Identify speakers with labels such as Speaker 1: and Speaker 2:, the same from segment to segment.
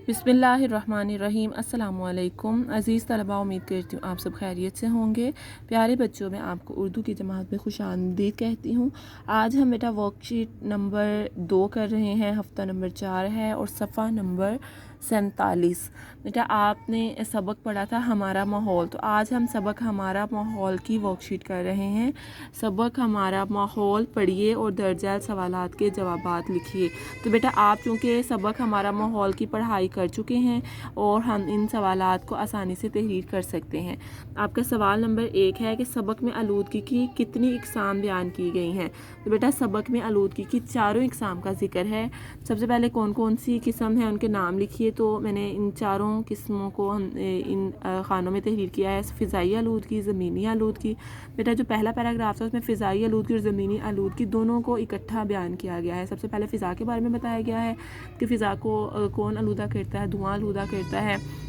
Speaker 1: बिस्मिल्लाहिर्रहमानिर्रहीम। अस्सलाम वालेकुम अज़ीज़ तलबा, उम्मीद करती हूँ आप सब खैरियत से होंगे। प्यारे बच्चों, में आपको उर्दू की जमात में खुशामदीद कहती हूँ। आज हम बेटा वर्कशीट नंबर 2 कर रहे हैं, हफ्ता नंबर 4 है और सफ़ा नंबर 47। बेटा आपने सबक पढ़ा था हमारा माहौल, तो आज हम सबक हमारा माहौल की वर्कशीट कर रहे हैं। सबक हमारा माहौल पढ़िए और दर्जा सवालात के जवाबात लिखिए। तो बेटा आप चूँकि सबक हमारा माहौल की पढ़ाई कर चुके हैं और हम इन सवालात को आसानी से तहरीर कर सकते हैं। आपका सवाल नंबर 1 है कि सबक में आलूदगी की कितनी इकसाम बयान की गई हैं। तो बेटा सबक में आलूदगी की चारों इकसाम का जिक्र है। सबसे पहले कौन कौन सी किस्म है उनके नाम लिखिए। तो मैंने इन चारों किस्मों को इन खानों में तहरीर किया है। फ़िज़ाई आलूदगी, ज़मीनी आलूदगी। बेटा जो पहला पैराग्राफ था उसमें फ़िज़ाई आलूदगी और ज़मीनी आलूदगी दोनों को इकट्ठा बयान किया गया है। सबसे पहले फ़िज़ा के बारे में बताया गया है कि फ़िज़ा को कौन आलूदा करता है, धुआं आलूदा करता है।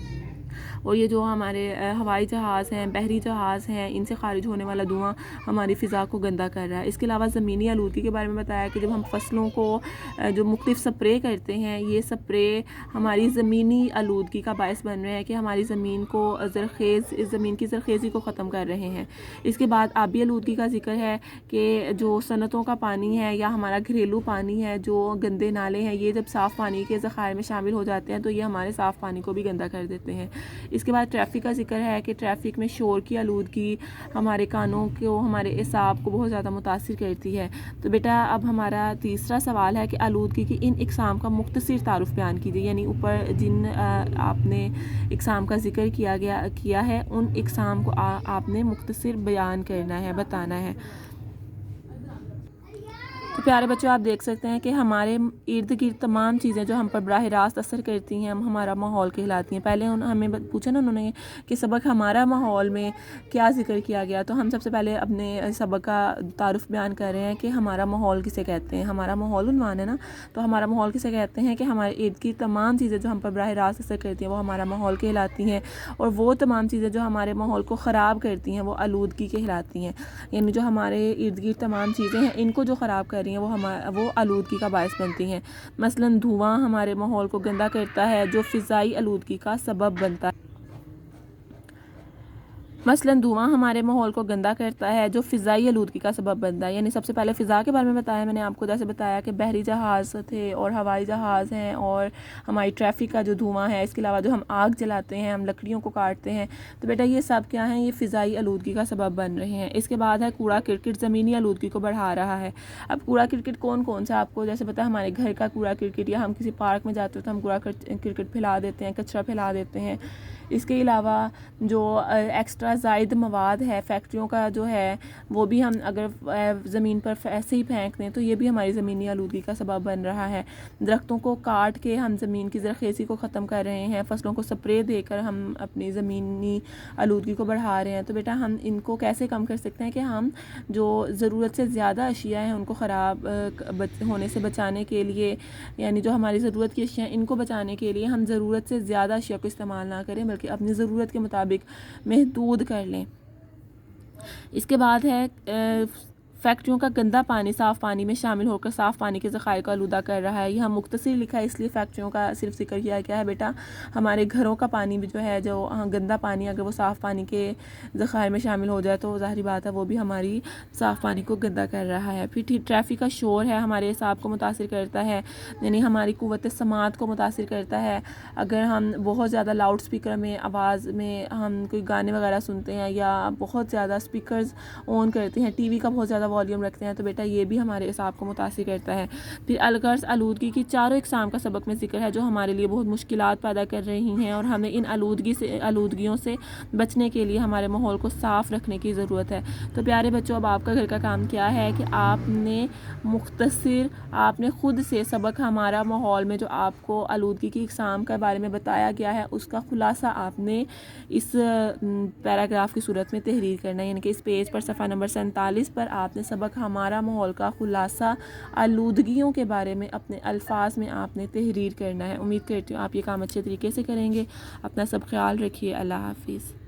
Speaker 1: और ये जो हमारे हवाई जहाज़ हैं, बहरी जहाज़ हैं, इनसे ख़ारिज होने वाला धुआं हमारी फ़िज़ा को गंदा कर रहा है। इसके अलावा ज़मीनी आलूदगी के बारे में बताया कि जब हम फसलों को जो मुख्तलिफ़ स्प्रे करते हैं, ये स्प्रे हमारी ज़मीनी आलूदगी का बायस बन रहे हैं कि हमारी ज़मीन को ज़मीन की ज़रख़ेज़ी को ख़त्म कर रहे हैं। इसके बाद आबी आलूदगी का जिक्र है कि जो सनतों का पानी है या हमारा घरेलू पानी है, जो गंदे नाले हैं, ये जब साफ़ पानी के ज़ख़ायर में शामिल हो जाते हैं तो ये हमारे साफ़ पानी को भी गंदा कर देते हैं। इसके बाद ट्रैफ़िक का जिक्र है कि ट्रैफ़िक में शोर की आलूदगी हमारे कानों को, हमारे एसाब को बहुत ज़्यादा मुतासिर करती है। तो बेटा अब हमारा तीसरा सवाल है कि आलूदगी की इन इकसाम का मुख्तसर तारुफ़ बयान कीजिए। यानी ऊपर जिन आपने इकसाम का जिक्र किया है उन इकसाम को आपने मुख्तसर बयान करना है, बताना है। तो प्यारे बच्चों आप देख सकते हैं कि हमारे इर्द गिर्द तमाम चीज़ें जो हम पर बराह रास्त असर करती हैं हम हमारा माहौल कहलाती हैं। पहले हमें पूछा ना उन्होंने कि सबक हमारा माहौल में क्या जिक्र किया गया, तो हम सबसे पहले अपने सबक का तारुफ बयान कर रहे हैं कि हमारा माहौल किसे कहते हैं। हमारा माहौल उन्वान है ना, तो हमारा माहौल किसे कहते हैं कि हमारे इर्द गिर्द तमाम चीज़ें जो हम पर बराह रास्त असर करती हैं वो हमारा माहौल कहलाती हैं। और वो तमाम चीज़ें जो हमारे माहौल को ख़राब करती हैं वो आलूदगी कहलाती हैं। यानी जो हमारे इर्द गिर्द तमाम चीज़ें हैं इनको जो ख़राब कर रही हैं वो आलूदगी का बायस बनती हैं। मसलन धुआं हमारे माहौल को गंदा करता है जो फ़िज़ाई आलूदगी का सबब बनता है। मसलन धुआं हमारे माहौल को गंदा करता है जो फ़िज़ाई आलूदगी का सबब बनता है। यानी सबसे पहले फ़िज़ा के बारे में बताया मैंने आपको, जैसे बताया कि बहरी जहाज़ थे और हवाई जहाज़ हैं और हमारी ट्रैफ़िक का जो धुआं है। इसके अलावा जो हम आग जलाते हैं, हम लकड़ियों को काटते हैं, तो बेटा ये सब क्या हैं, ये फ़िज़ाई आलूदगी का सबब बन रहे हैं। इसके बाद है कूड़ा करकट, ज़मीनी आलूदगी को बढ़ा रहा है। अब कूड़ा करकट कौन कौन सा आपको जैसे पता है, हमारे घर का कूड़ा करकट, या हम किसी पार्क में जाते हो तो हम कूड़ा करकट फैला देते हैं, कचरा फैला देते हैं। इसके अलावा जो एक्स्ट्रा ज़ायद मवाद है फैक्ट्रियों का जो है वो भी हम अगर ज़मीन पर ऐसे ही फेंक दें तो ये भी हमारी ज़मीनी आलूदगी का सबब बन रहा है। दरख्तों को काट के हम ज़मीन की ज़रख़ेज़ी को ख़त्म कर रहे हैं, फसलों को स्प्रे देकर हम अपनी ज़मीनी आलूदगी को बढ़ा रहे हैं। तो बेटा हम इनको कैसे कम कर सकते हैं कि हम जो ज़रूरत से ज़्यादा अशिया हैं उनको ख़राब होने से बचाने के लिए, यानी जो हमारी ज़रूरत की अशिया इनको बचाने के लिए हम ज़रूरत से ज़्यादा अशिया को इस्तेमाल ना करें बल्कि अपनी ज़रूरत के मुताबिक महदूद कर लें। इसके बाद है फैक्ट्रियों का गंदा पानी साफ़ पानी में शामिल होकर साफ़ पानी के ज़ख़ायर को आलूदा कर रहा है। यह मुख्तसर लिखा है इसलिए फैक्ट्रियों का सिर्फ जिक्र किया गया है। बेटा हमारे घरों का पानी भी जो है, जो गंदा पानी अगर वो साफ़ पानी के ज़ख़ायर में शामिल हो जाए तो ज़ाहिर बात है वो भी हमारी साफ़ पानी को गंदा कर रहा है। फिर ट्रैफ़िक का शोर है, हमारे हिसाब को मुतासिर करता है, यानी हमारी क़ुव्वत समात को मुतासिर करता है। अगर हम बहुत ज़्यादा लाउड स्पीकर में आवाज़ में हम कोई गाने वगैरह सुनते हैं या बहुत ज़्यादा स्पीकर्स ऑन करते हैं, टीवी का बहुत ज़्यादा वॉल्यूम रखते हैं, तो बेटा ये भी हमारे हिसाब को मुतासिर करता है। फिर अलगर्ज आलूदगी की चारों इकसाम का सबक में जिक्र है जो हमारे लिए बहुत मुश्किलात पैदा कर रही हैं और हमें इन आलूदगियों से बचने के लिए हमारे माहौल को साफ़ रखने की ज़रूरत है। तो प्यारे बच्चों अब आपका घर का काम क्या है कि आपने ख़ुद से सबक हमारा माहौल में जो आपको आलूदगी की इकसाम के बारे में बताया गया है उसका ख़ुलासा आपने इस पैराग्राफ की सूरत में तहरीर करना है। यानी कि इस पेज पर सफ़ा नंबर 47 पर आपने सबक हमारा माहौल का ख़ुलासा आलूदगियों के बारे में अपने अल्फाज में आपने तहरीर करना है। उम्मीद करती हूँ आप ये काम अच्छे तरीके से करेंगे। अपना सब ख्याल रखिए। अल्लाह हाफ़िज़।